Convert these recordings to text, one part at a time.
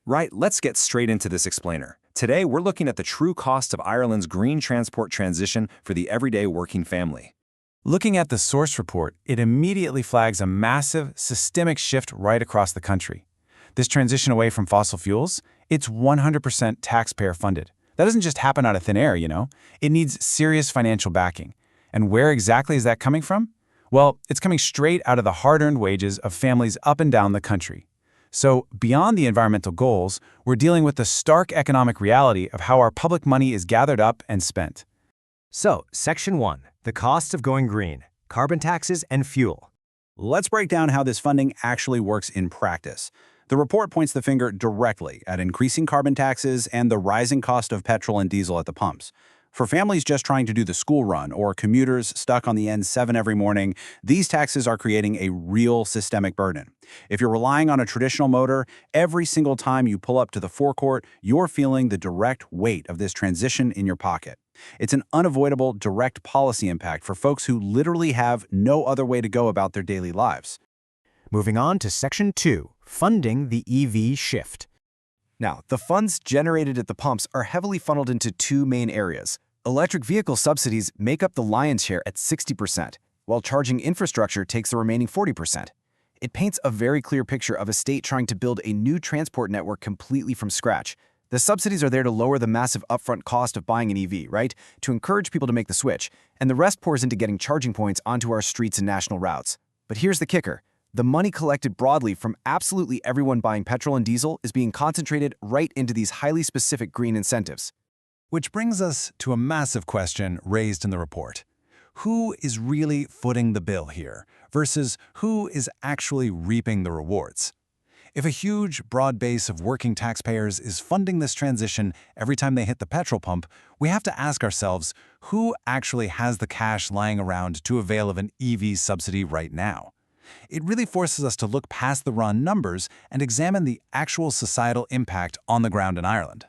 Right, let's get straight into this explainer. Today, we're looking at the true cost of Ireland's green transport transition for the everyday working family. Looking at the source report, it immediately flags a massive, systemic shift right across the country. This transition away from fossil fuels, it's 100% taxpayer funded. That doesn't just happen out of thin air, you know. It needs serious financial backing. And where exactly is that coming from? Well, it's coming straight out of the hard-earned wages of families up and down the country. So, beyond the environmental goals, we're dealing with the stark economic reality of how our public money is gathered up and spent. So, Section 1, the cost of going green, carbon taxes and fuel. Let's break down how this funding actually works in practice. The report points the finger directly at increasing carbon taxes and the rising cost of petrol and diesel at the pumps. For families just trying to do the school run or commuters stuck on the N7 every morning, these taxes are creating a real systemic burden. If you're relying on a traditional motor, every single time you pull up to the forecourt, you're feeling the direct weight of this transition in your pocket. It's an unavoidable direct policy impact for folks who literally have no other way to go about their daily lives. Moving on to Section 2, funding the EV shift. Now, the funds generated at the pumps are heavily funneled into two main areas. Electric vehicle subsidies make up the lion's share at 60%, while charging infrastructure takes the remaining 40%. It paints a very clear picture of a state trying to build a new transport network completely from scratch. The subsidies are there to lower the massive upfront cost of buying an EV, right? To encourage people to make the switch, and the rest pours into getting charging points onto our streets and national routes. But here's the kicker. The money collected broadly from absolutely everyone buying petrol and diesel is being concentrated right into these highly specific green incentives. Which brings us to a massive question raised in the report. Who is really footing the bill here versus who is actually reaping the rewards? If a huge, broad base of working taxpayers is funding this transition every time they hit the petrol pump, we have to ask ourselves who actually has the cash lying around to avail of an EV subsidy right now. It really forces us to look past the raw numbers and examine the actual societal impact on the ground in Ireland.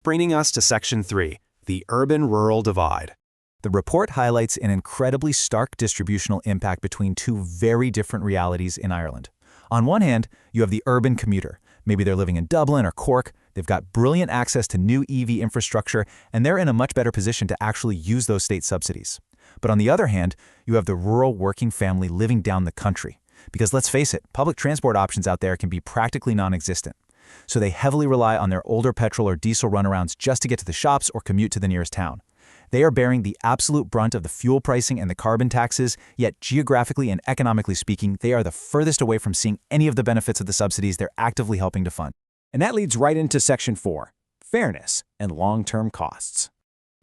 Bringing us to Section 3, the urban-rural divide. The report highlights an incredibly stark distributional impact between two very different realities in Ireland. On one hand, you have the urban commuter. Maybe they're living in Dublin or Cork, they've got brilliant access to new EV infrastructure, and they're in a much better position to actually use those state subsidies. But on the other hand, you have the rural working family living down the country. Because let's face it, public transport options out there can be practically non-existent. So they heavily rely on their older petrol or diesel runarounds just to get to the shops or commute to the nearest town. They are bearing the absolute brunt of the fuel pricing and the carbon taxes, yet geographically and economically speaking, they are the furthest away from seeing any of the benefits of the subsidies they're actively helping to fund. And that leads right into Section 4, fairness and long-term costs.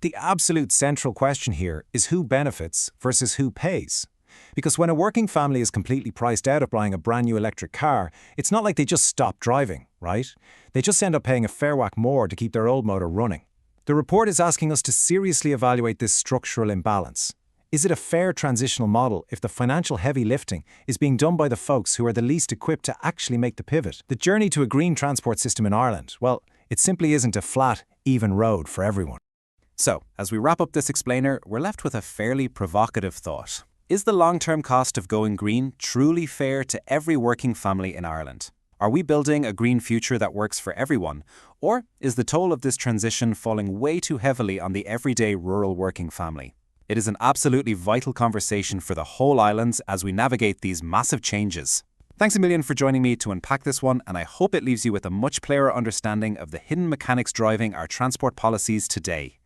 The absolute central question here is who benefits versus who pays. Because when a working family is completely priced out of buying a brand new electric car, it's not like they just stop driving, right? They just end up paying a fair whack more to keep their old motor running. The report is asking us to seriously evaluate this structural imbalance. Is it a fair transitional model if the financial heavy lifting is being done by the folks who are the least equipped to actually make the pivot? The journey to a green transport system in Ireland, well, it simply isn't a flat, even road for everyone. So, as we wrap up this explainer, we're left with a fairly provocative thought. Is the long-term cost of going green truly fair to every working family in Ireland? Are we building a green future that works for everyone? Or is the toll of this transition falling way too heavily on the everyday rural working family? It is an absolutely vital conversation for the whole island as we navigate these massive changes. Thanks a million for joining me to unpack this one, and I hope it leaves you with a much clearer understanding of the hidden mechanics driving our transport policies today.